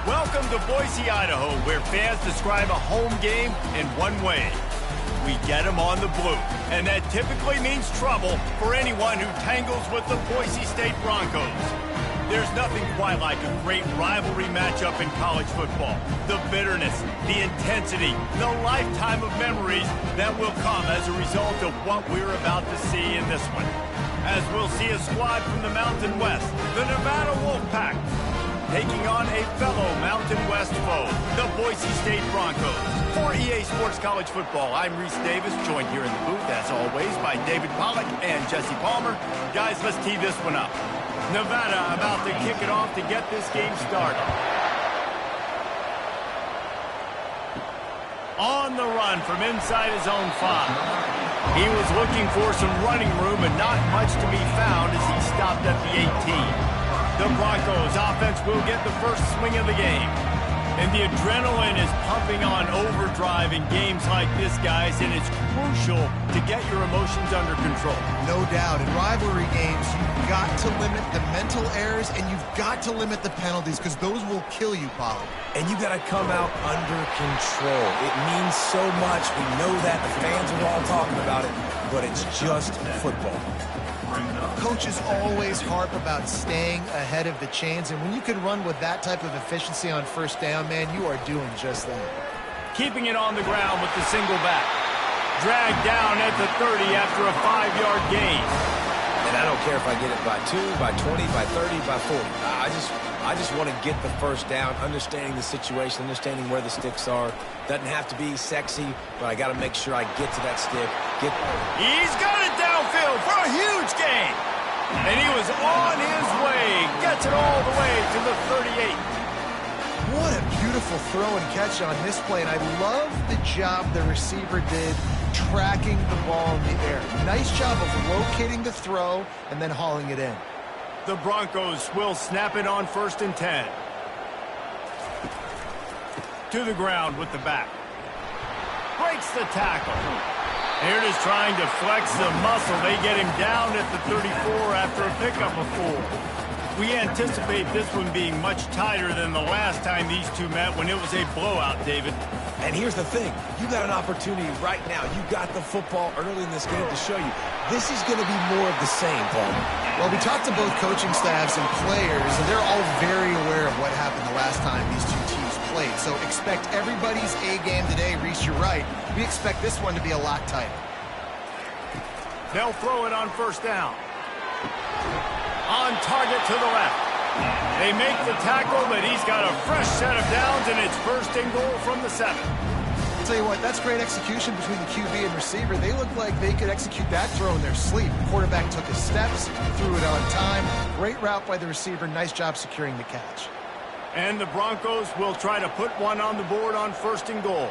Welcome to Boise, Idaho, where fans describe a home game in one way. We get them on the blue, and that typically means trouble for anyone who tangles with the Boise State Broncos. There's nothing quite like a great rivalry matchup in college football. The bitterness, the intensity, the lifetime of memories that will come as a result of what we're about to see in this one. As we'll see a squad from the Mountain West, the Nevada Wolfpack, taking on a fellow Mountain West foe, the Boise State Broncos. For EA Sports College Football, I'm Reese Davis, joined here in the booth, as always, by David Pollack and Jesse Palmer. Guys, let's tee this one up. Nevada about to kick it off to get this game started. On the run from inside his own 5. He was looking for some running room, but not much to be found as he stopped at the 18. The Broncos offense will get the first swing of the game. And the adrenaline is pumping on overdrive in games like this, guys, and it's crucial to get your emotions under control. No doubt. In rivalry games, you've got to limit the mental errors, and you've got to limit the penalties, because those will kill you, Paulo. And you got to come out under control. It means so much. We know that. The fans are all talking about it, but it's just football. Coaches always harp about staying ahead of the chains, and when you can run with that type of efficiency on first down, man, you are doing just that. Keeping it on the ground with the single back. Dragged down at the 30 after a 5-yard gain. And I don't care if I get it by 2, by 20, by 30, by 40. I just want to get the first down, understanding the situation, understanding where the sticks are. Doesn't have to be sexy, but I got to make sure I get to that stick. He's got it downfield for a huge gain. And he was on his way. Gets it all the way to the 38. What a beautiful throw and catch on this play, and I love the job the receiver did tracking the ball in the air. Nice job of locating the throw and then hauling it in. The Broncos will snap it on 1st and 10. To the ground with the back. Breaks the tackle. Here it is trying to flex the muscle. They get him down at the 34 after a pickup of 4. We anticipate this one being much tighter than the last time these two met when it was a blowout, David. And here's the thing. You got an opportunity right now. You got the football early in this game to show you. This is going to be more of the same, Paul. Well, we talked to both coaching staffs and players, and they're all very aware of what happened the last time these two teams played. So expect everybody's A game today. Reese, you're right. We expect this one to be a lot tighter. They'll throw it on 1st down. On target to the left. They make the tackle, but he's got a fresh set of downs, and it's 1st and goal from the 7. I'll tell you what, that's great execution between the QB and receiver. They look like they could execute that throw in their sleep. The quarterback took his steps, threw it on time. Great route by the receiver. Nice job securing the catch. And the Broncos will try to put one on the board on 1st and goal.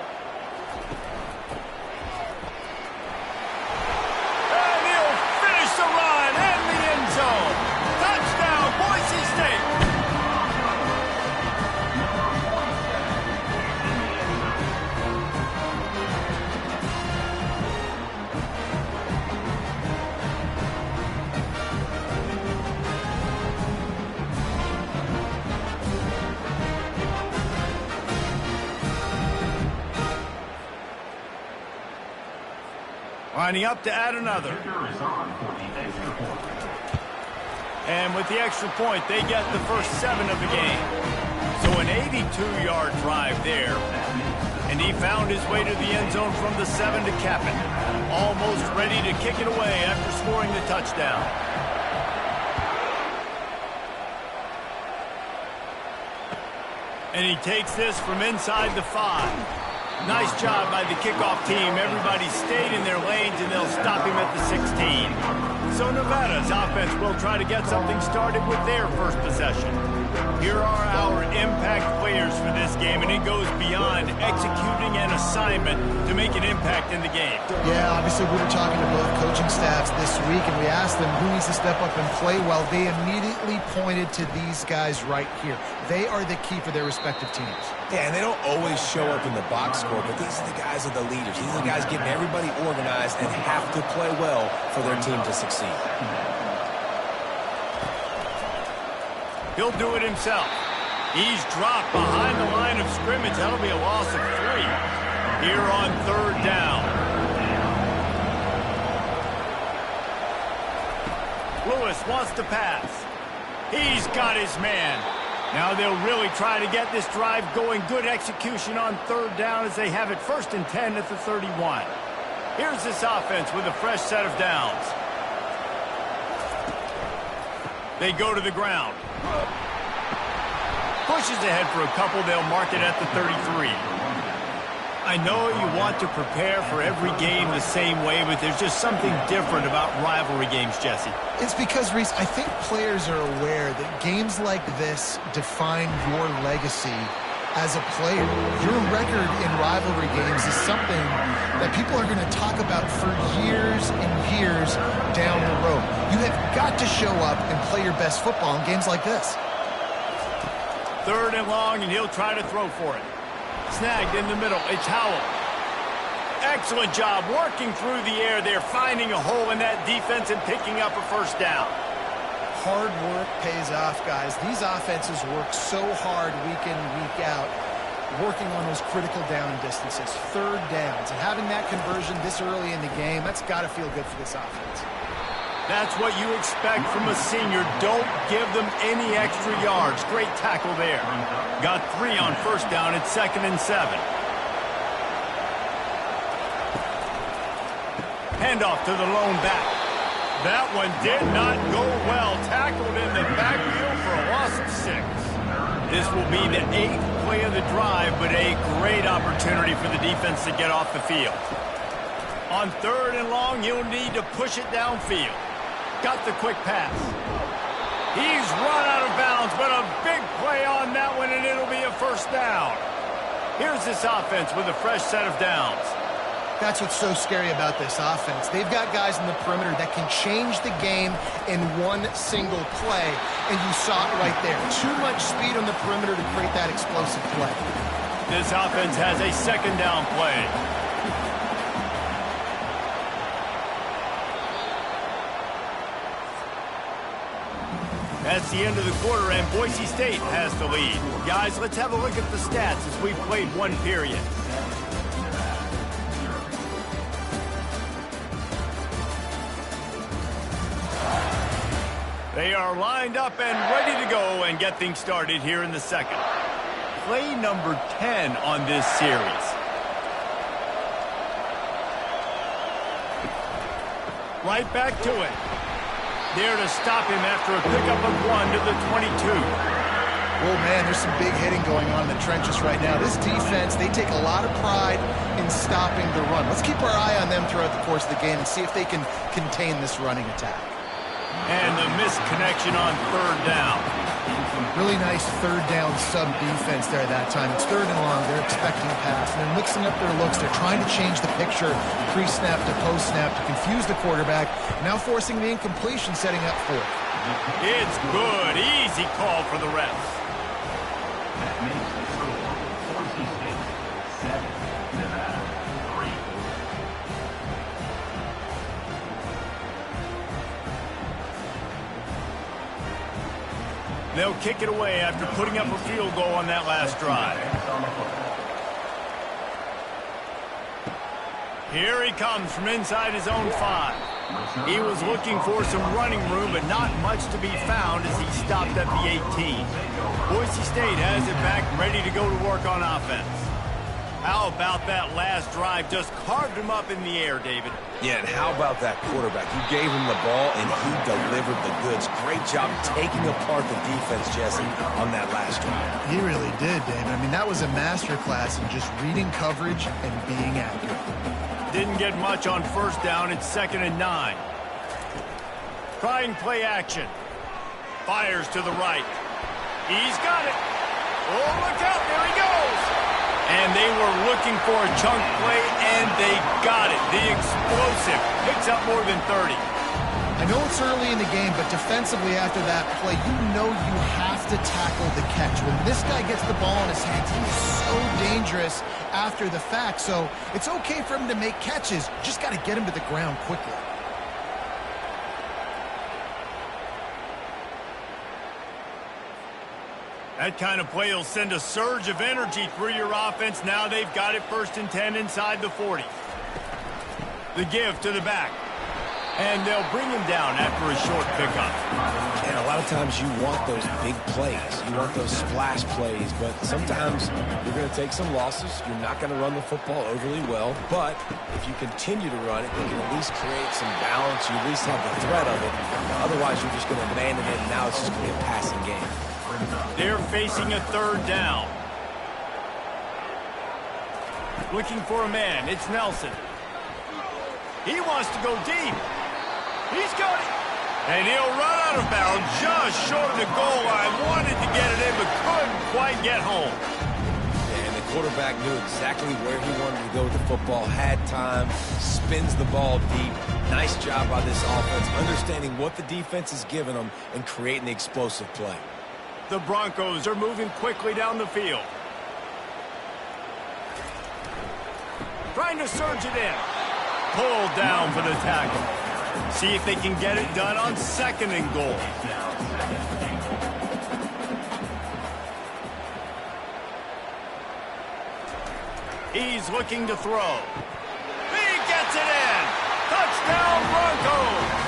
And he'll finish the run in the end zone. Touchdown, Boise State. Lining up to add another. And with the extra point, they get the first 7 of the game. So an 82-yard drive there. And he found his way to the end zone from the 7 to cap it. Almost ready to kick it away after scoring the touchdown. And he takes this from inside the 5. Nice job by the kickoff team. Everybody stayed in their lanes, and they'll stop him at the 16. So Nevada's offense will try to get something started with their first possession. Here are our impact players for this game, and it goes beyond executing an assignment to make an impact in the game. Yeah, obviously we were talking to both coaching staffs this week, and we asked them who needs to step up and play well. They immediately pointed to these guys right here. They are the key for their respective teams. Yeah, and they don't always show up in the box score, but these are the guys that are the leaders. These are the guys getting everybody organized and have to play well for their team to succeed. He'll do it himself. He's dropped behind the line of scrimmage. That'll be a loss of 3 here on 3rd down. Lewis wants to pass. He's got his man. Now they'll really try to get this drive going. Good execution on 3rd down as they have it 1st and 10 at the 31. Here's this offense with a fresh set of downs. They go to the ground. Pushes ahead for a couple. They'll mark it at the 33. I know you want to prepare for every game the same way, but there's just something different about rivalry games, Jesse. It's because, Reese, I think players are aware that games like this define your legacy as a player. Your record in rivalry games is something that people are going to talk about for years and years down the road. You have got to show up and play your best football in games like this. 3rd and long, and he'll try to throw for it. Snagged in the middle. It's Howell. Excellent job working through the air there, finding a hole in that defense and picking up a 1st down. Hard work pays off, guys. These offenses work so hard week in, week out, working on those critical down distances, 3rd downs. And having that conversion this early in the game, that's got to feel good for this offense. That's what you expect from a senior. Don't give them any extra yards. Great tackle there. Got 3 on 1st down. It's 2nd and 7. Handoff to the lone back. That one did not go well. Tackled in the backfield for a loss of 6. This will be the 8th play of the drive, but a great opportunity for the defense to get off the field. On 3rd and long, you'll need to push it downfield. Got the quick pass. He's run out of bounds, but a big play on that one, and it'll be a 1st down. Here's this offense with a fresh set of downs. That's what's so scary about this offense. They've got guys in the perimeter that can change the game in one single play, and you saw it right there. Too much speed on the perimeter to create that explosive play. This offense has a 2nd down play. That's the end of the quarter, and Boise State has the lead. Guys, let's have a look at the stats as we've played 1 period. They are lined up and ready to go and get things started here in the 2nd. Play number 10 on this series. Right back to it. There to stop him after a pickup of 1 to the 22. Oh, man, there's some big hitting going on in the trenches right now. This defense, they take a lot of pride in stopping the run. Let's keep our eye on them throughout the course of the game and see if they can contain this running attack. And the missed connection on 3rd down. Really nice 3rd down sub defense there that time. It's 3rd and long. They're expecting a pass, and they're mixing up their looks. They're trying to change the picture pre-snap to post-snap to confuse the quarterback, now forcing the incompletion, setting up 4th. It's good. Easy call for the refs. They'll kick it away after putting up a field goal on that last drive. Here he comes from inside his own 5. He was looking for some running room, but not much to be found as he stopped at the 18. Boise State has it back, ready to go to work on offense. How about that last drive? Just carved him up in the air, David. Yeah, and how about that quarterback? You gave him the ball, and he delivered the goods. Great job taking apart the defense, Jesse, on that last drive. He really did, David. I mean, that was a masterclass in just reading coverage and being accurate. Didn't get much on 1st down. It's 2nd and 9. Trying play action. Fires to the right. He's got it. Oh, look out. There he goes. And they were looking for a chunk play, and they got it. The explosive picks up more than 30. I know it's early in the game, but defensively after that play, you know you have to tackle the catch. When this guy gets the ball in his hands, he is so dangerous after the fact. So it's okay for him to make catches. Just got to get him to the ground quickly. That kind of play will send a surge of energy through your offense. Now they've got it 1st and 10 inside the 40. The give to the back. And they'll bring him down after a short pickup. And a lot of times you want those big plays. You want those splash plays. But sometimes you're going to take some losses. You're not going to run the football overly well. But if you continue to run it, you can at least create some balance. You at least have the threat of it. Otherwise, you're just going to abandon it. And now it's just going to be a passing game. They're facing a 3rd down. Looking for a man. It's Nelson. He wants to go deep. He's got it. And he'll run out of bounds just short of the goal line. Wanted to get it in, but couldn't quite get home. And the quarterback knew exactly where he wanted to go with the football. Had time. Spins the ball deep. Nice job by this offense, understanding what the defense is giving them and creating the explosive play. The Broncos are moving quickly down the field. Trying to surge it in. Pulled down for the tackle. See if they can get it done on 2nd and goal. He's looking to throw. He gets it in. Touchdown, Broncos.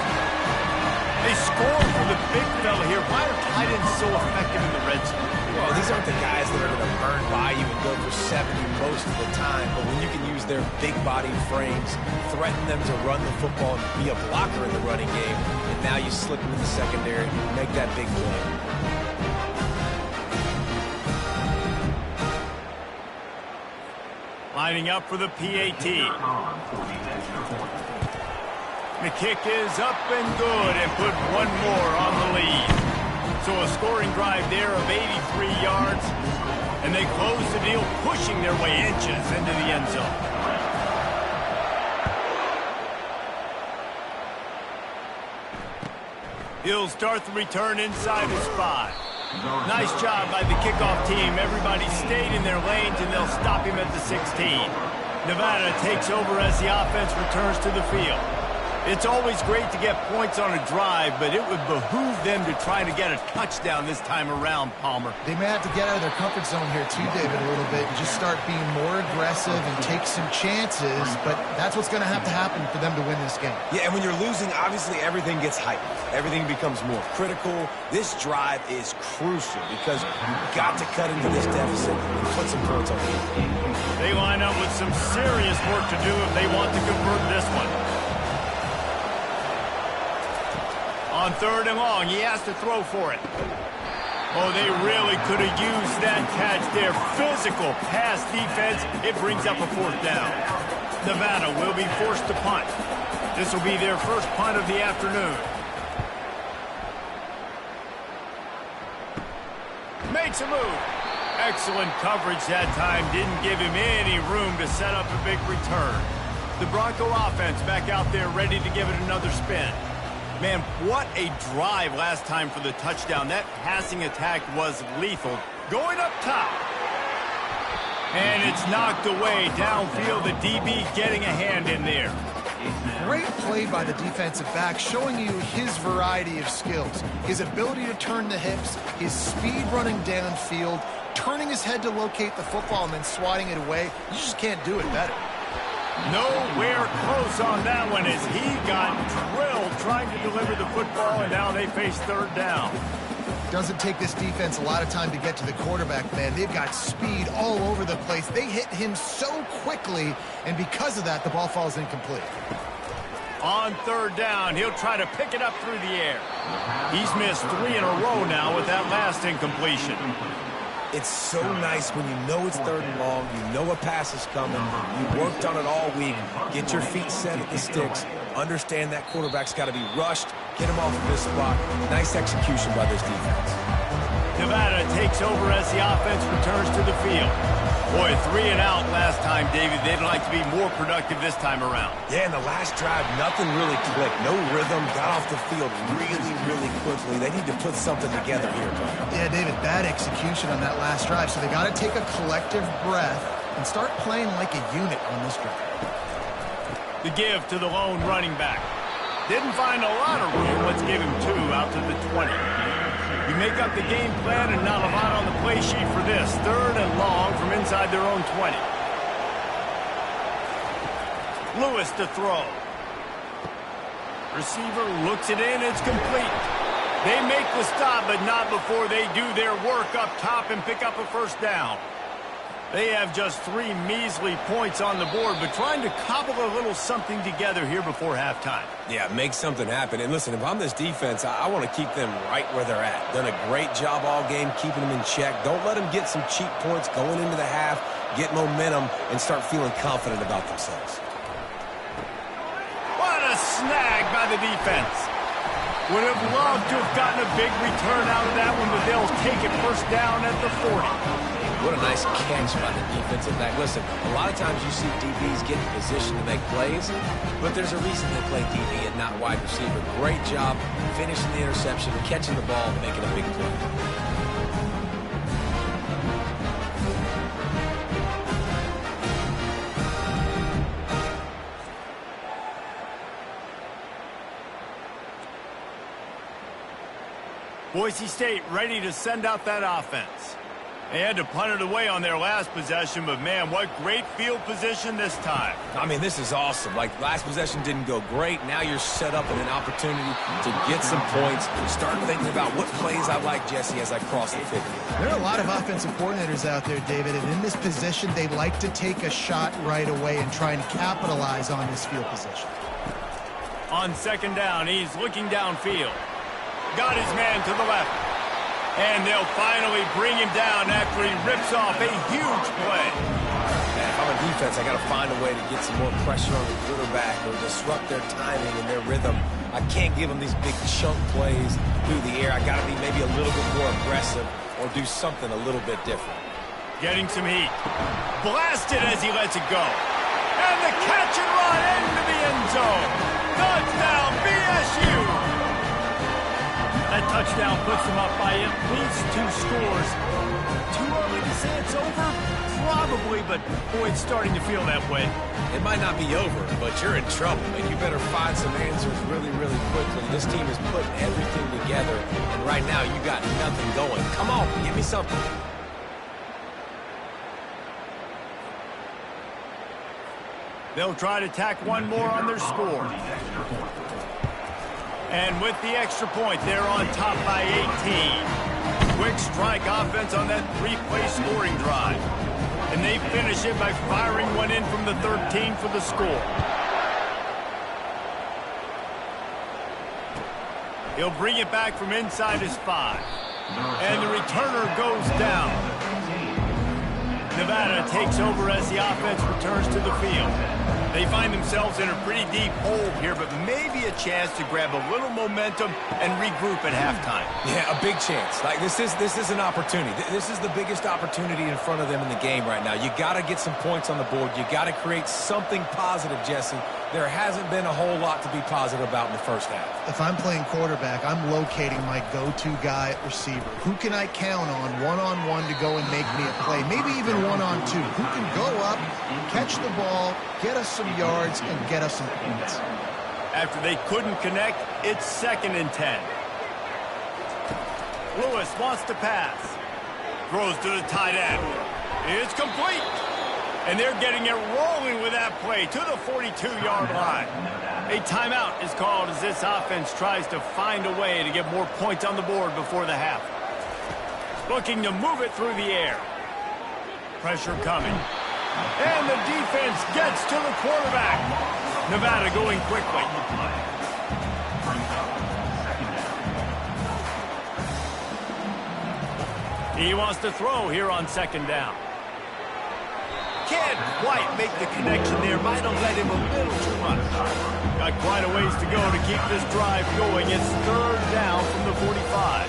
They score for the big fella here. Why are tight ends so effective in the red zone? Well, these aren't the guys that are going to burn by you and go for 70 most of the time, but when you can use their big-bodied frames, threaten them to run the football and be a blocker in the running game, and now you slip into the secondary and make that big play. Lining up for the PAT. The kick is up and good and put one more on the lead. So a scoring drive there of 83 yards. And they close the deal, pushing their way inches into the end zone. He'll start the return inside his 5. Nice job by the kickoff team. Everybody stayed in their lanes, and they'll stop him at the 16. Nevada takes over as the offense returns to the field. It's always great to get points on a drive, but it would behoove them to try to get a touchdown this time around, Palmer. They may have to get out of their comfort zone here too, David, a little bit, and just start being more aggressive and take some chances, but that's what's going to happen for them to win this game. Yeah, and when you're losing, obviously everything gets heightened. Everything becomes more critical. This drive is crucial because you've got to cut into this deficit and put some points on the game. They line up with some serious work to do if they want to convert this one. On 3rd and long, he has to throw for it. Oh, they really could have used that catch there. Physical pass defense. It brings up a 4th down. Nevada will be forced to punt. This will be their first punt of the afternoon. Makes a move. Excellent coverage that time. Didn't give him any room to set up a big return. The Bronco offense back out there ready to give it another spin. Man, what a drive last time for the touchdown. That passing attack was lethal. Going up top. And it's knocked away downfield. The DB getting a hand in there. Great play by the defensive back, showing you his variety of skills. His ability to turn the hips, his speed running downfield, turning his head to locate the football and then swatting it away. You just can't do it better. Nowhere close on that one as he got drilled trying to deliver the football, and now they face 3rd down. Doesn't take this defense a lot of time to get to the quarterback, man. They've got speed all over the place. They hit him so quickly, and because of that, the ball falls incomplete. On 3rd down, he'll try to pick it up through the air. He's missed 3 in a row now with that last incompletion. It's so nice when you know it's 3rd and long, you know a pass is coming, you worked on it all week, get your feet set at the sticks, understand that quarterback's got to be rushed, get him off of this spot. Nice execution by this defense. Nevada takes over as the offense returns to the field. Boy, 3 and out last time, David. They'd like to be more productive this time around. Yeah, in the last drive, nothing really clicked. No rhythm, got off the field really, really quickly. They need to put something together here. Yeah, David, bad execution on that last drive, so they got to take a collective breath and start playing like a unit on this drive. The give to the lone running back. Didn't find a lot of room. Let's give him 2 out to the 20. You make up the game plan and not a lot on the play sheet for this. 3rd and long from inside their own 20. Lewis to throw. Receiver looks it in. It's complete. They make the stop, but not before they do their work up top and pick up a first down. They have just 3 measly points on the board, but trying to cobble a little something together here before halftime. Yeah, make something happen. And listen, if I'm this defense, I want to keep them right where they're at. Done a great job all game keeping them in check. Don't let them get some cheap points going into the half, get momentum, and start feeling confident about themselves. What a snag by the defense. Would have loved to have gotten a big return out of that one, but they'll take it first down at the 40. What a nice catch by the defensive back. Listen, a lot of times you see DBs get in position to make plays, but there's a reason they play DB and not wide receiver. Great job finishing the interception, catching the ball, and making a big play. Boise State ready to send out that offense. They had to punt it away on their last possession, but man, what great field position this time. I mean, this is awesome. Like, last possession didn't go great. Now you're set up in an opportunity to get some points. Start thinking about what plays I like, Jesse, as I cross the 50. There are a lot of offensive coordinators out there, David, and in this position, they like to take a shot right away and try and capitalize on this field position. On 2nd down, he's looking downfield. Got his man to the left. And they'll finally bring him down after he rips off a huge play. Man, if I'm a defense, I got to find a way to get some more pressure on the quarterback or disrupt their timing and their rhythm. I can't give them these big chunk plays through the air. I got to be maybe a little bit more aggressive or do something a little bit different. Getting some heat. Blasted as he lets it go. And the catch and run into the end zone. Touchdown, BSU. That touchdown puts them up by at least 2 scores. Too early to say it's over? Probably, but boy, it's starting to feel that way. It might not be over, but you're in trouble, and you better find some answers really, really quickly. This team is putting everything together, and right now you got nothing going. Come on, give me something. They'll try to tack one more on their score. And with the extra point, they're on top by 18. Quick strike offense on that 3-play scoring drive. And they finish it by firing one in from the 13 for the score. He'll bring it back from inside his 5. And the returner goes down. Nevada takes over as the offense returns to the field. They find themselves in a pretty deep hole here, but maybe a chance to grab a little momentum and regroup at halftime. Yeah, a big chance. Like, this is an opportunity. This is the biggest opportunity in front of them in the game right now. You got to get some points on the board. You got to create something positive, Jesse. There hasn't been a whole lot to be positive about in the first half. If I'm playing quarterback, I'm locating my go-to guy at receiver. Who can I count on one-on-one to go and make me a play? Maybe even one-on-two. Who can go up, catch the ball, get us some yards, and get us some points? After they couldn't connect, it's 2nd and 10. Lewis wants to pass. Throws to the tight end. It's complete. And they're getting it rolling with that play to the 42-yard line. A timeout is called as this offense tries to find a way to get more points on the board before the half. Looking to move it through the air. Pressure coming. And the defense gets to the quarterback. Nevada going quickly. He wants to throw here on 2nd down. Can't quite make the connection there. Might have led him a little too much. Got quite a ways to go to keep this drive going. It's 3rd down from the 45.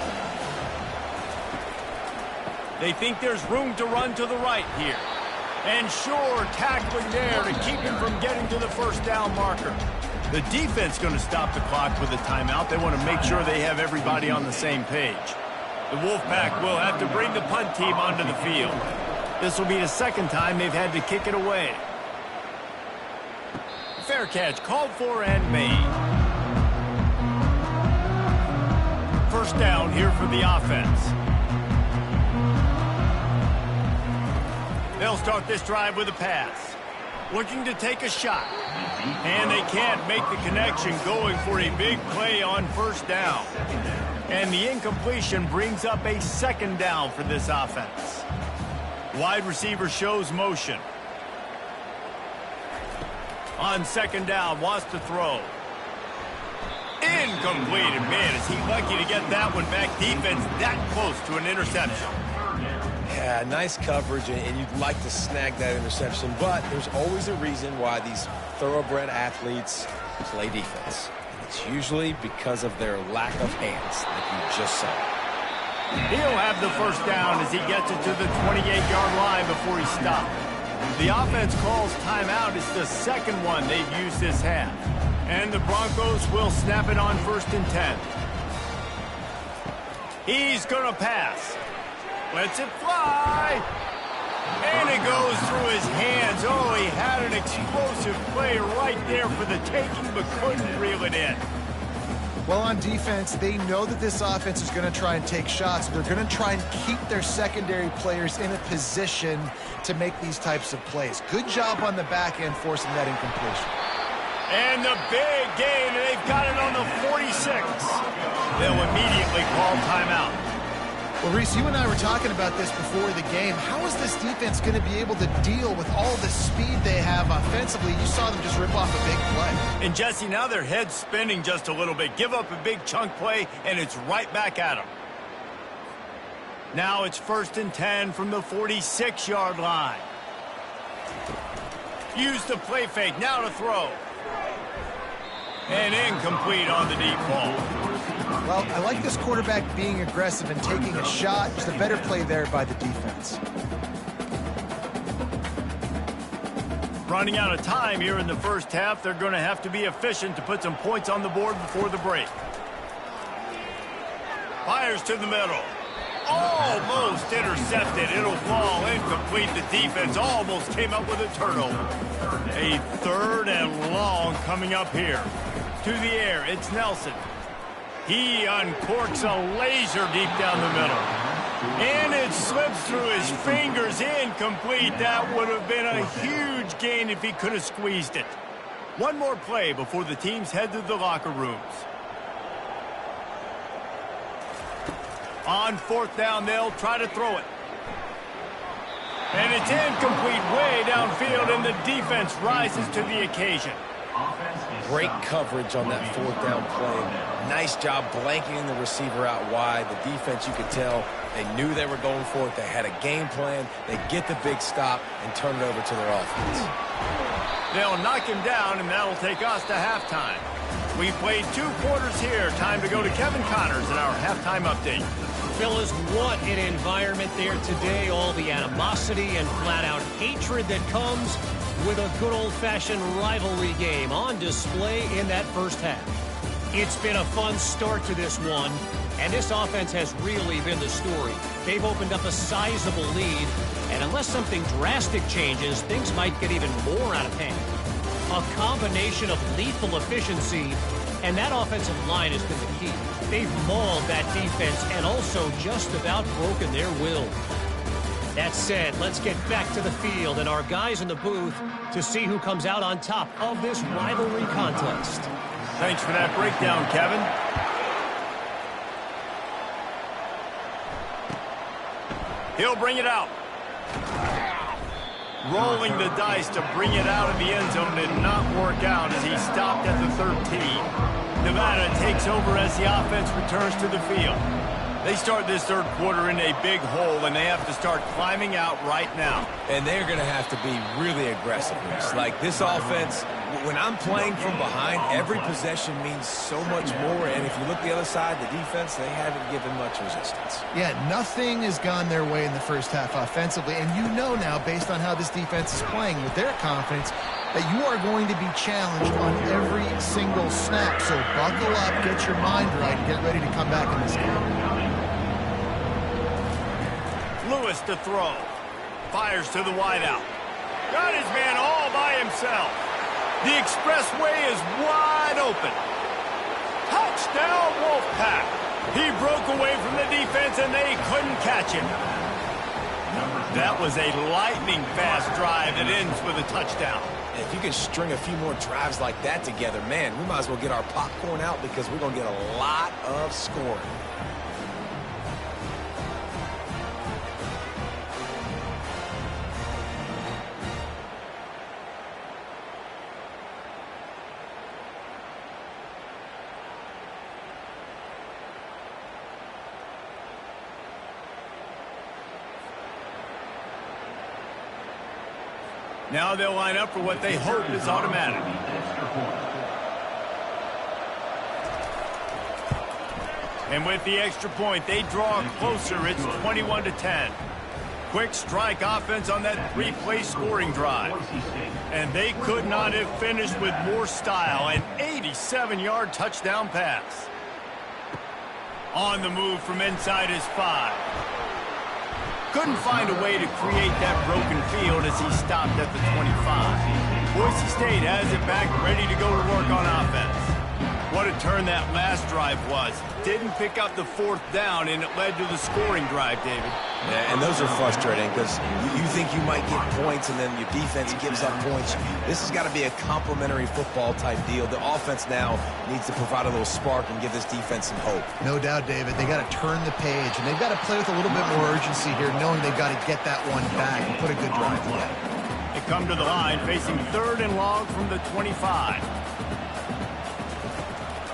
They think there's room to run to the right here. And sure, tackling there to keep him from getting to the first down marker. The defense going to stop the clock with a timeout. They want to make sure they have everybody on the same page. The Wolfpack will have to bring the punt team onto the field. This will be the 2nd time they've had to kick it away. Fair catch called for and made. first down here for the offense. They'll start this drive with a pass. Looking to take a shot. And they can't make the connection, going for a big play on first down. And the incompletion brings up a second down for this offense. Wide receiver shows motion. On second down, wants to throw. Incomplete. And man, is he lucky to get that one back. Defense that close to an interception. Yeah, nice coverage, and you'd like to snag that interception, but there's always a reason why these thoroughbred athletes play defense. It's usually because of their lack of hands, like you just saw. He'll have the first down as he gets it to the 28-yard line before he stopped. The offense calls timeout. It's the second one they've used this half. And the Broncos will snap it on 1st and 10. He's going to pass. Lets it fly. And it goes through his hands. Oh, he had an explosive play right there for the taking, but couldn't reel it in. Well, on defense, they know that this offense is going to try and take shots. They're going to try and keep their secondary players in a position to make these types of plays. Good job on the back end forcing that incompletion. And the big gain, they've got it on the 46. They'll immediately call timeout. Well, Reese, you and I were talking about this before the game. How is this defense going to be able to deal with all the speed they have offensively? You saw them just rip off a big play. And, Jesse, now their head's spinning just a little bit. Give up a big chunk play, and it's right back at them. Now it's 1st and 10 from the 46-yard line. Use the play fake. Now to throw. And incomplete on the deep ball. Well, I like this quarterback being aggressive and taking a shot. Just a better play there by the defense. Running out of time here in the first half. They're going to have to be efficient to put some points on the board before the break. Fires to the middle. Almost intercepted. It'll fall incomplete. The defense almost came up with a turnover. A 3rd and long coming up here. To the air, it's Nelson. He uncorks a laser deep down the middle. And it slips through his fingers. Incomplete. That would have been a huge gain if he could have squeezed it. One more play before the teams head to the locker rooms. On 4th down, they'll try to throw it. And it's incomplete way downfield, and the defense rises to the occasion. Great coverage on that 4th down play. Nice job blanketing the receiver out wide. The defense, you could tell, they knew they were going for it. They had a game plan. They get the big stop and turn it over to their offense. They'll knock him down, and that'll take us to halftime. We played 2 quarters here. Time to go to Kevin Connors in our halftime update. Fellas, what an environment there today. All the animosity and flat-out hatred that comes with a good old-fashioned rivalry game on display in that first half. It's been a fun start to this one, and this offense has really been the story. They've opened up a sizable lead, and unless something drastic changes, things might get even more out of hand. A combination of lethal efficiency, and that offensive line has been the key. They've mauled that defense and also just about broken their will. That said, let's get back to the field and our guys in the booth to see who comes out on top of this rivalry contest. Thanks for that breakdown, Kevin. He'll bring it out. Rolling the dice to bring it out of the end zone did not work out as he stopped at the 13. Nevada takes over as the offense returns to the field. They start this third quarter in a big hole, and they have to start climbing out right now. And they're going to have to be really aggressive. Like this offense, when I'm playing from behind, every possession means so much more. And if you look the other side, the defense, they haven't given much resistance. Yeah, nothing has gone their way in the first half offensively. And you know now, based on how this defense is playing with their confidence, that you are going to be challenged on every single snap. So buckle up, get your mind right, and get ready to come back in this game. Lewis to throw. Fires to the wideout. Got his man all by himself. The expressway is wide open. Touchdown, Wolfpack. He broke away from the defense, and they couldn't catch him. That was a lightning-fast drive that ends with a touchdown. If you can string a few more drives like that together, man, we might as well get our popcorn out because we're going to get a lot of scoring. Now they'll line up for what they hope is automatic. And with the extra point, they draw closer. It's 21-10. Quick strike offense on that three-play scoring drive. And they could not have finished with more style. An 87-yard touchdown pass. On the move from inside his 5. Couldn't find a way to create that broken field as he stopped at the 25. Boise State has it back, ready to go to work on offense. What a turn that last drive was. Didn't pick up the 4th down, and it led to the scoring drive, David. Yeah, and those are frustrating because you think you might get points, and then your defense gives up points. This has got to be a complementary football type deal. The offense now needs to provide a little spark and give this defense some hope. No doubt, David. They got to turn the page, and they've got to play with a little bit more urgency here, knowing they've got to get that one back and put a good drive together. They come to the line, facing 3rd and long from the 25.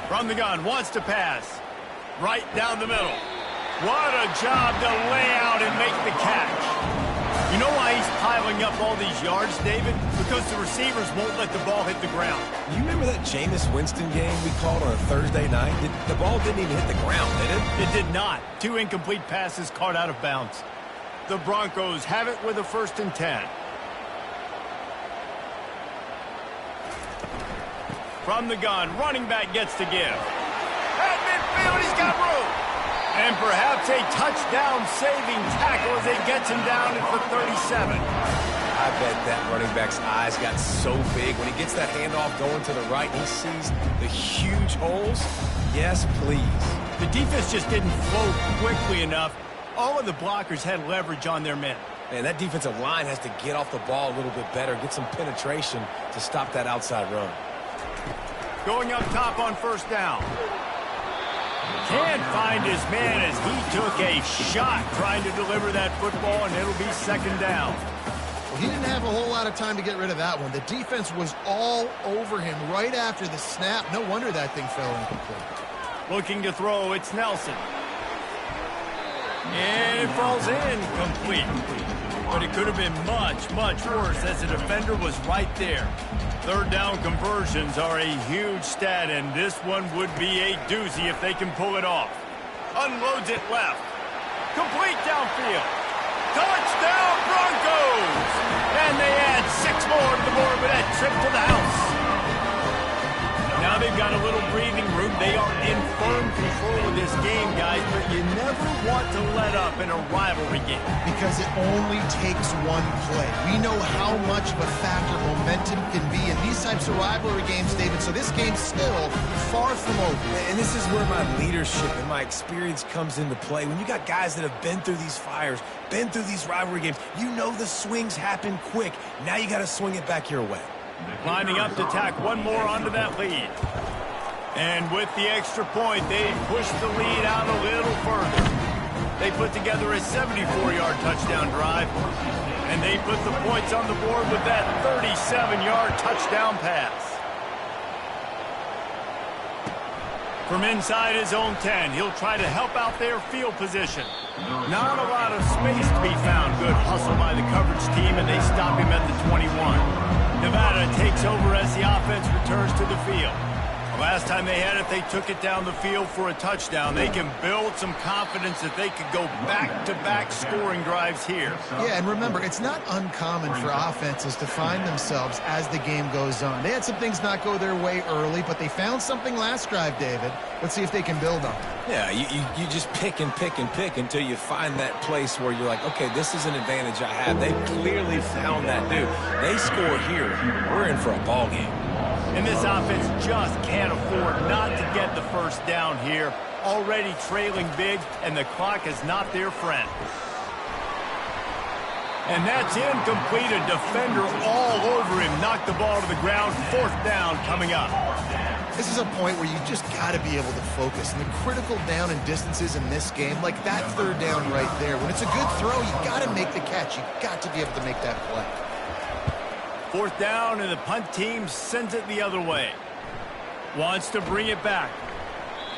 From the gun, wants to pass. Right down the middle. What a job to lay out and make the catch. You know why he's piling up all these yards, David? Because the receivers won't let the ball hit the ground. You remember that Jameis Winston game we called on a Thursday night? The ball didn't even hit the ground, did it? It did not. 2 incomplete passes caught out of bounds. The Broncos have it with a 1st and 10. From the gun, running back gets to give. At midfield, he's got room. And perhaps a touchdown-saving tackle as it gets him down at the 37. I bet that running back's eyes got so big when he gets that handoff going to the right and he sees the huge holes. Yes, please. The defense just didn't flow quickly enough. All of the blockers had leverage on their men. Man, that defensive line has to get off the ball a little bit better, get some penetration to stop that outside run. Going up top on 1st down. Can't find his man as he took a shot trying to deliver that football, and it'll be 2nd down. Well, he didn't have a whole lot of time to get rid of that one. The defense was all over him right after the snap. No wonder that thing fell incomplete. Looking to throw, it's Nelson. And it falls in complete. But it could have been much, much worse as the defender was right there. 3rd down conversions are a huge stat, and this one would be a doozy if they can pull it off. Unloads it left. Complete downfield. Touchdown, Broncos! And they add 6 more to the board with that trip to the house. Now they've got a little breathing room. They are in firm control of this game, guys, but you never want to let up in a rivalry game. Because it only takes one play. We know how much of a factor momentum can be in these types of rivalry games, David, so this game's still far from over. And this is where my leadership and my experience comes into play. When you got guys that have been through these fires, been through these rivalry games, you know the swings happen quick. Now you got to swing it back your way. Lining up to tack one more onto that lead. And with the extra point, they push the lead out a little further. They put together a 74-yard touchdown drive, and they put the points on the board with that 37-yard touchdown pass. From inside his own 10, he'll try to help out their field position. Not a lot of space to be found. Good hustle by the coverage team, and they stop him at the 21. Nevada takes over as the offense returns to the field. Last time they had it, they took it down the field for a touchdown. They can build some confidence that they could go back-to-back scoring drives here. Yeah, and remember, it's not uncommon for offenses to find themselves as the game goes on. They had some things not go their way early, but they found something last drive, David. Let's see if they can build on it. Yeah, you just pick and pick and pick until you find that place where you're like, okay, this is an advantage I have. They clearly found that, dude. They score here, we're in for a ball game. And this offense just can't afford not to get the 1st down here. already trailing big, and the clock is not their friend. And that's incomplete. A defender all over him. Knocked the ball to the ground. 4th down coming up. This is a point where you just got to be able to focus. And the critical down and distances in this game, like that 3rd down right there, when it's a good throw, you got to make the catch. You got to be able to make that play. 4th down, and the punt team sends it the other way. Wants to bring it back.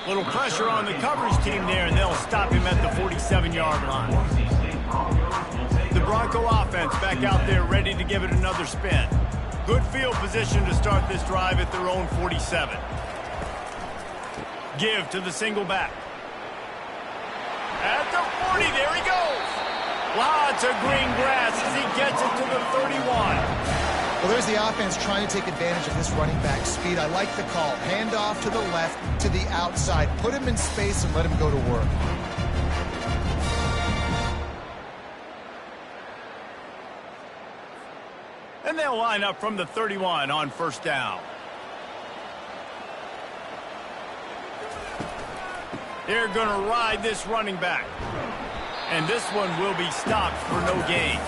Little pressure on the coverage team there, and they'll stop him at the 47-yard line. The Bronco offense back out there ready to give it another spin. Good field position to start this drive at their own 47. Give to the single back. At the 40, there he goes. Lots of green grass as he gets it to the 31. Well, there's the offense trying to take advantage of this running back speed. I like the call. Hand off to the left, to the outside. Put him in space and let him go to work. And they'll line up from the 31 on 1st down. They're going to ride this running back. And this one will be stopped for no gain.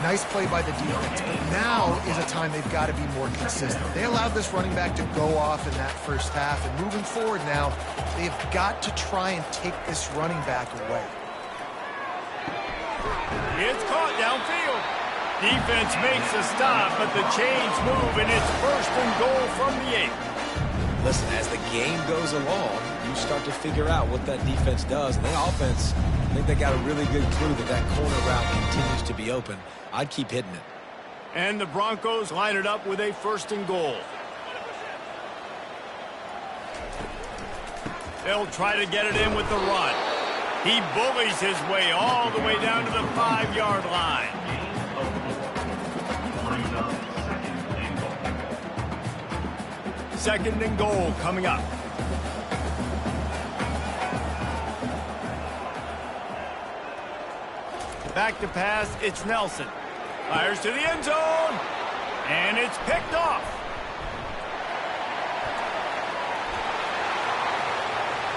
Nice play by the defense, but now is a time they've got to be more consistent. They allowed this running back to go off in that 1st half, and moving forward now, they've got to try and take this running back away. It's caught downfield. Defense makes a stop, but the chains move, and it's 1st and goal from the 8. Listen, as the game goes along, you start to figure out what that defense does. And the offense, I think they got a really good clue that that corner route continues to be open. I'd keep hitting it. And the Broncos line it up with a 1st and goal. They'll try to get it in with the run. He bullies his way all the way down to the 5-yard line. Second and goal coming up. Back to pass, it's Nelson. Fires to the end zone, and it's picked off.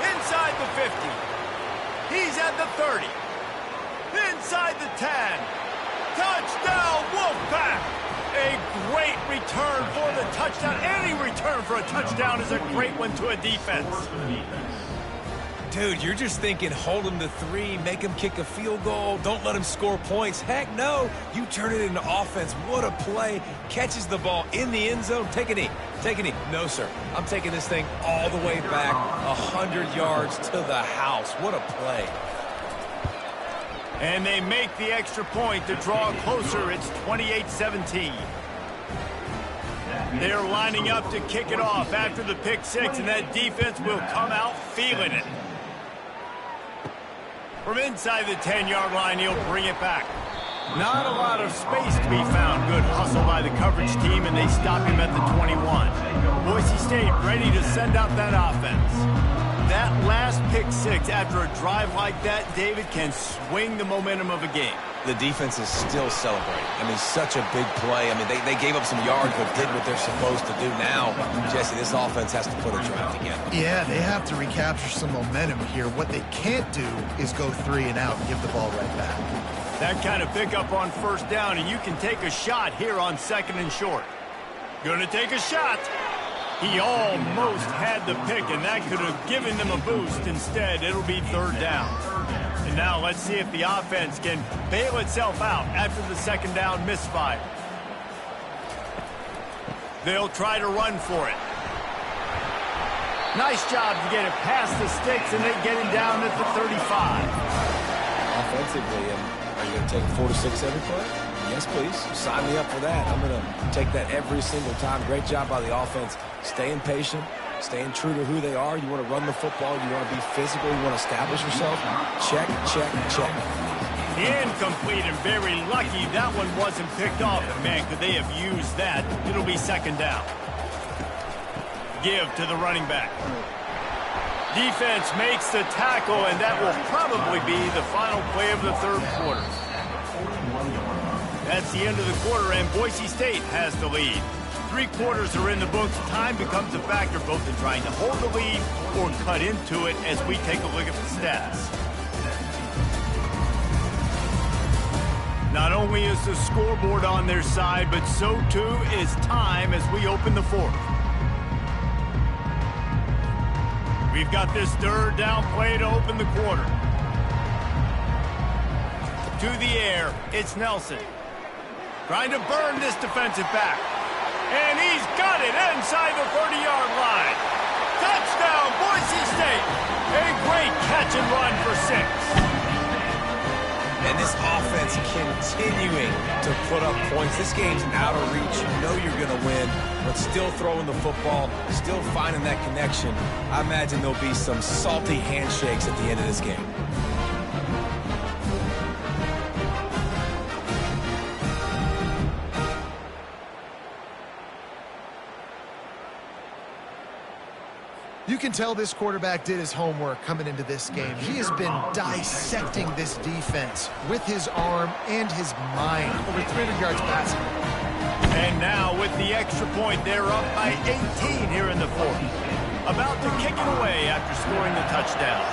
Inside the 50. He's at the 30. Inside the 10. Touchdown, Wolfpack! A great return for the touchdown. Any return for a touchdown is a great one to a defense. Dude, you're just thinking hold him to 3, make him kick a field goal, don't let him score points. Heck no, you turn it into offense. What a play. Catches the ball in the end zone. Take a knee. Take a knee. No, sir. I'm taking this thing all the way back 100 yards to the house. What a play. And they make the extra point to draw closer. It's 28-17. They're lining up to kick it off after the pick 6, and that defense will come out feeling it. From inside the 10-yard line, he'll bring it back. Not a lot of space to be found. Good hustle by the coverage team, and they stop him at the 21. Boise State ready to send out that offense. That last pick 6 after a drive like that, David, can swing the momentum of a game. The defense is still celebrating. I mean, such a big play. I mean, they gave up some yards but did what they're supposed to do. Now, Jesse, this offense has to put a drive together. Yeah, they have to recapture some momentum here. What they can't do is go 3 and out and give the ball right back. That kind of pickup on 1st down, and you can take a shot here on 2nd and short. Gonna take a shot. He almost had the pick, and that could have given them a boost. Instead, it'll be 3rd down. And now let's see if the offense can bail itself out after the 2nd down misfire. They'll try to run for it. Nice job to get it past the sticks, and they get him down at the 35. Offensively, are you going to take 4 to 6 every play? Yes, please. Sign me up for that. I'm going to take that every single time. Great job by the offense. Staying patient, staying true to who they are. You want to run the football. You want to be physical. You want to establish yourself. Check, check, check. Incomplete, and very lucky that one wasn't picked off. And man, could they have used that. It'll be 2nd down. Give to the running back. Defense makes the tackle, and that will probably be the final play of the 3rd quarter. That's the end of the quarter, and Boise State has the lead. 3 quarters are in the books. Time becomes a factor both in trying to hold the lead or cut into it as we take a look at the stats. Not only is the scoreboard on their side, but so too is time as we open the 4th. We've got this 3rd down play to open the quarter. To the air, it's Nelson. Trying to burn this defensive back. And he's got it inside the 30-yard line. Touchdown, Boise State. A great catch and run for 6. And this offense continuing to put up points. This game's out of reach. You know you're going to win, but still throwing the football, still finding that connection. I imagine there'll be some salty handshakes at the end of this game. You can tell this quarterback did his homework coming into this game. He has been dissecting this defense with his arm and his mind. Over 300 yards passing. And now with the extra point, they're up by 18 here in the 4th. About to kick it away after scoring the touchdown.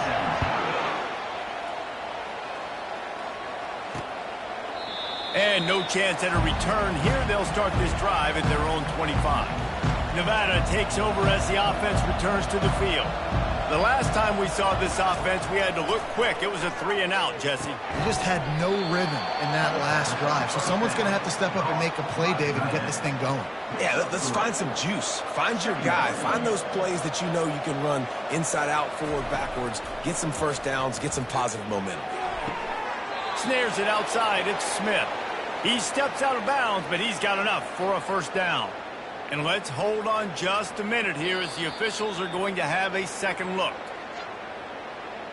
And no chance at a return here. They'll start this drive at their own 25. Nevada takes over as the offense returns to the field. The last time we saw this offense, we had to look quick. It was a 3-and-out, Jesse. They just had no rhythm in that last drive. So someone's going to have to step up and make a play, David, and get this thing going. Yeah, let's find some juice. Find your guy. Find those plays that you know you can run inside out, forward, backwards. Get some first downs. Get some positive momentum. Snares it outside. It's Smith. He steps out of bounds, but he's got enough for a first down. And let's hold on just a minute here as the officials are going to have a second look.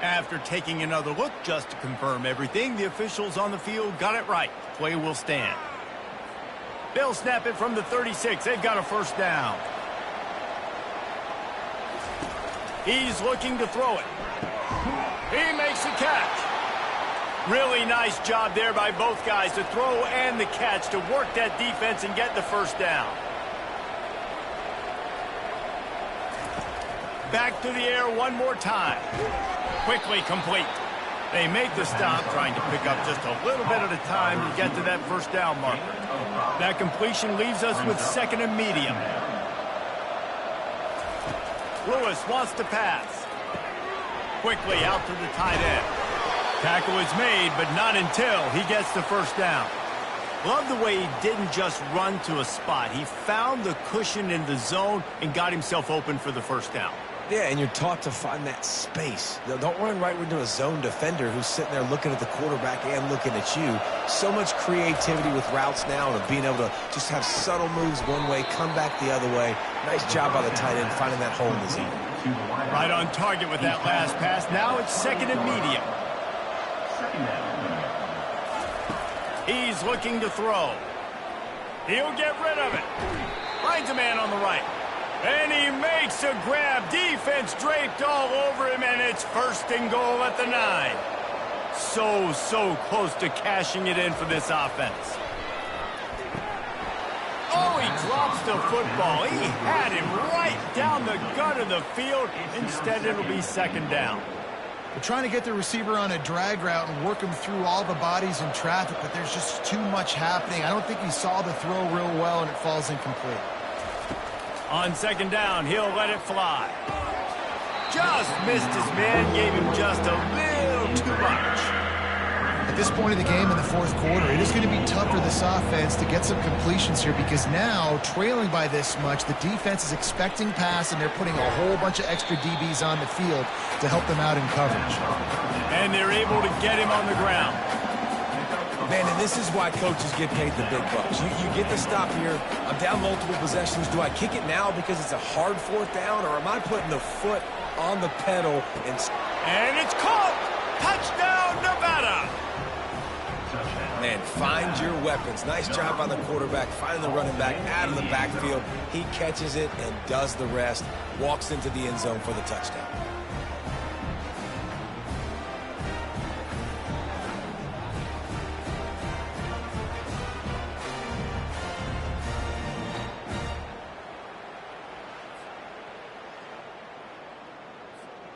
After taking another look just to confirm everything, the officials on the field got it right. Play will stand. They'll snap it from the 36. They've got a first down. He's looking to throw it. He makes the catch. Really nice job there by both guys to throw and the catch to work that defense and get the first down. Back to the air one more time. Quickly complete. They make the stop, trying to pick up just a little bit at a time to get to that first down marker. That completion leaves us with 2nd and medium. Lewis wants to pass. Quickly out to the tight end. Tackle is made, but not until he gets the first down. Love the way he didn't just run to a spot. He found the cushion in the zone and got himself open for the first down. Yeah, and you're taught to find that space. Don't run right into a zone defender who's sitting there looking at the quarterback and looking at you. So much creativity with routes now and being able to just have subtle moves one way, come back the other way. Nice job by the tight end finding that hole in the zone. Right on target with that last pass. Now it's 2nd and medium. He's looking to throw. He'll get rid of it. Finds a man on the right. And he makes a grab. Defense draped all over him, and it's 1st and goal at the 9. So close to cashing it in for this offense. Oh, he drops the football. He had him right down the gut of the field. Instead, it'll be 2nd down. They're trying to get the receiver on a drag route and work him through all the bodies in traffic, but there's just too much happening. I don't think he saw the throw real well, and it falls incomplete. On 2nd down, he'll let it fly. Just missed his man, gave him just a little too much. At this point of the game in the 4th quarter, it is going to be tough for this offense to get some completions here because now, trailing by this much, the defense is expecting pass, and they're putting a whole bunch of extra DBs on the field to help them out in coverage. And they're able to get him on the ground. Man, and this is why coaches get paid the big bucks. You get the stop here. I'm down multiple possessions. Do I kick it now because it's a hard 4th down, or am I putting the foot on the pedal? And it's caught! Touchdown, Nevada! Man, find your weapons. Nice job by the quarterback, finding the running back out of the backfield. He catches it and does the rest. Walks into the end zone for the touchdown.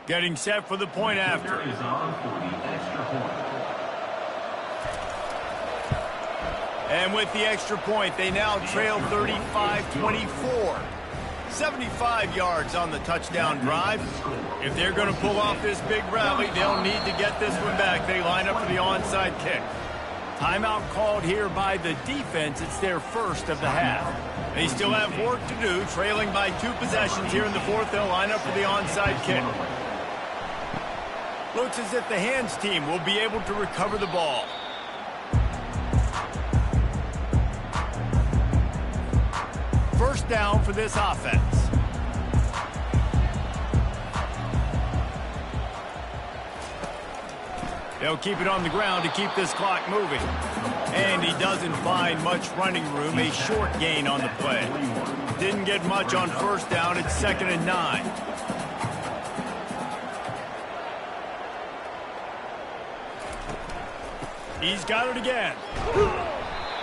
Getting set for the point after. Is on for the extra point. And with the extra point, they now trail 35-24. 75 yards on the touchdown drive. If they're going to pull off this big rally, they'll need to get this one back. They line up for the onside kick. Timeout called here by the defense. It's their first of the half. They still have work to do, trailing by 2 possessions here in the fourth. They'll line up for the onside kick. Looks as if the hands team will be able to recover the ball. First down for this offense. They'll keep it on the ground to keep this clock moving. And he doesn't find much running room. A short gain on the play. Didn't get much on first down. It's 2nd and 9. He's got it again.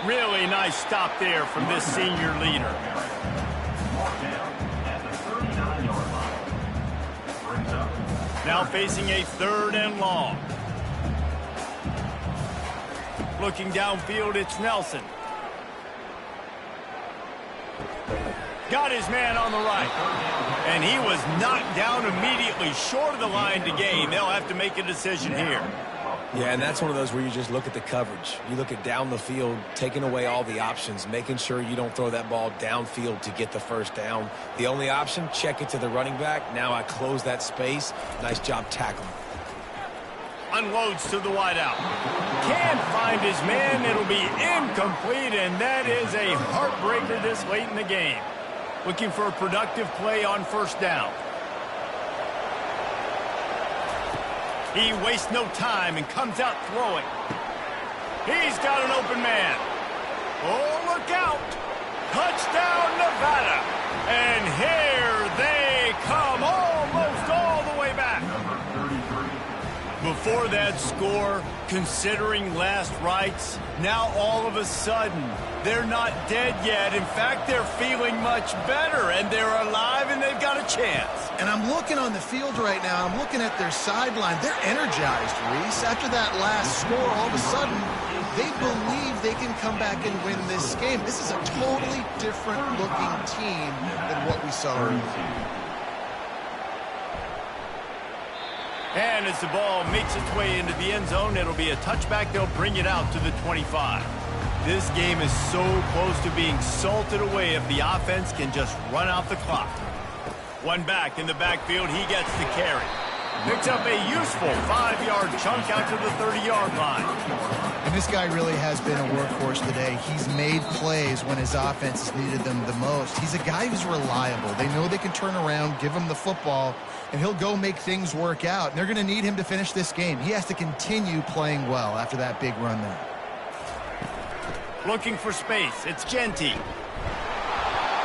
Really nice stop there from this senior leader. Now facing a 3rd and long. Looking downfield, it's Nelson. Got his man on the right. And he was knocked down immediately short of the line to gain. They'll have to make a decision here. Yeah, and that's one of those where you just look at the coverage. You look at down the field, taking away all the options, making sure you don't throw that ball downfield to get the first down. The only option, check it to the running back. Now I close that space. Nice job tackling. Unloads to the wideout. Can't find his man. It'll be incomplete, and that is a heartbreaker this late in the game. Looking for a productive play on first down. He wastes no time and comes out throwing. He's got an open man. Oh, look out. Touchdown, Nevada. And here they come, almost all the way back. Before that score, considering last rites, now all of a sudden, they're not dead yet. In fact, they're feeling much better, and they're alive, and they've got a chance. And I'm looking on the field right now. I'm looking at their sideline. They're energized, Reese. After that last score, all of a sudden, they believe they can come back and win this game. This is a totally different-looking team than what we saw earlier. And as the ball makes its way into the end zone, it'll be a touchback. They'll bring it out to the 25. This game is so close to being salted away if the offense can just run out the clock. One back in the backfield. He gets the carry. Picks up a useful 5-yard chunk out to the 30-yard line. And this guy really has been a workhorse today. He's made plays when his offense has needed them the most. He's a guy who's reliable. They know they can turn around, give him the football, and he'll go make things work out. And they're going to need him to finish this game. He has to continue playing well after that big run there. Looking for space. It's Genty.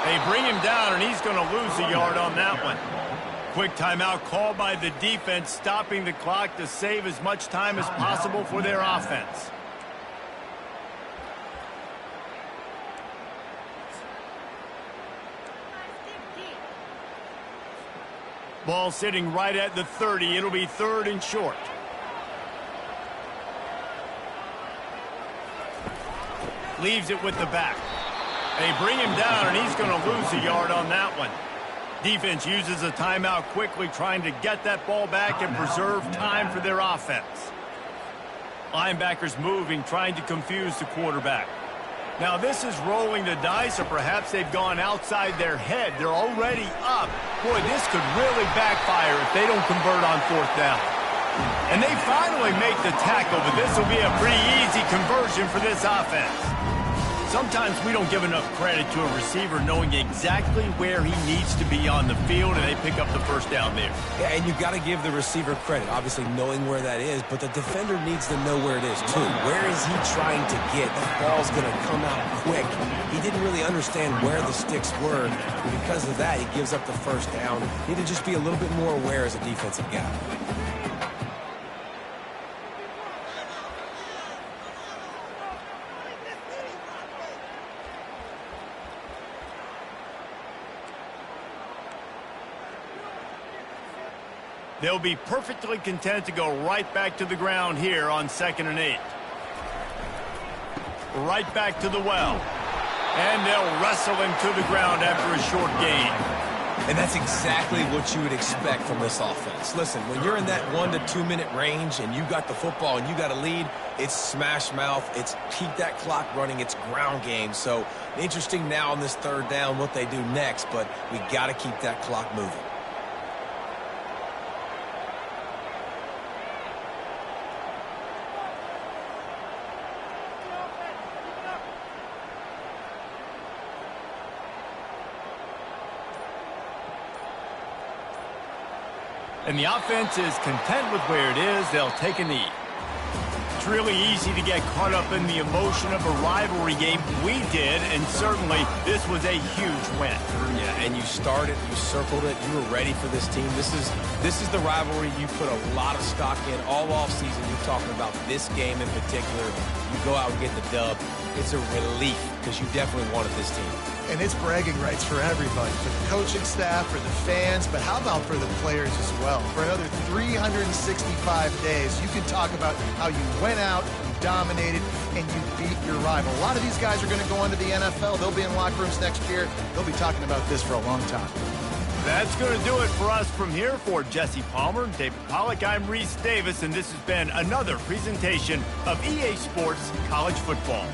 They bring him down, and he's going to lose a yard on that one. Quick timeout called by the defense, stopping the clock to save as much time as possible for their offense. Ball sitting right at the 30. It'll be 3rd and short. Leaves it with the back. They bring him down, and he's going to lose a yard on that one. Defense uses a timeout quickly, trying to get that ball back and preserve time for their offense. Linebackers moving, trying to confuse the quarterback. Now this is rolling the dice, or perhaps they've gone outside their head. They're already up. Boy, this could really backfire if they don't convert on 4th down. And they finally make the tackle, but this will be a pretty easy conversion for this offense. Sometimes we don't give enough credit to a receiver knowing exactly where he needs to be on the field, and they pick up the first down there. Yeah, and you've got to give the receiver credit, obviously knowing where that is, but the defender needs to know where it is too. Where is he trying to get? That ball's going to come out quick. He didn't really understand where the sticks were, and because of that, he gives up the first down. Need to just be a little bit more aware as a defensive guy. They'll be perfectly content to go right back to the ground here on 2nd and 8. Right back to the well. And they'll wrestle him to the ground after a short gain. And that's exactly what you would expect from this offense. Listen, when you're in that 1 to 2 minute range and you got the football and you got a lead, it's smash mouth, it's keep that clock running, it's ground game. So interesting now on this 3rd down what they do next, but we got to keep that clock moving. And the offense is content with where it is. They'll take a knee. It's really easy to get caught up in the emotion of a rivalry game. We did, and certainly this was a huge win. Yeah, and you started, you circled it, you were ready for this team. This is the rivalry you put a lot of stock in all offseason. You're talking about this game in particular. You go out and get the dub. It's a relief because you definitely wanted this team. And it's bragging rights for everybody, for the coaching staff, for the fans, but how about for the players as well? For another 365 days, you can talk about how you went out, you dominated, and you beat your rival. A lot of these guys are going to go on to the NFL. They'll be in locker rooms next year. They'll be talking about this for a long time. That's going to do it for us from here. For Jesse Palmer, David Pollack, I'm Reese Davis, and this has been another presentation of EA Sports College Football.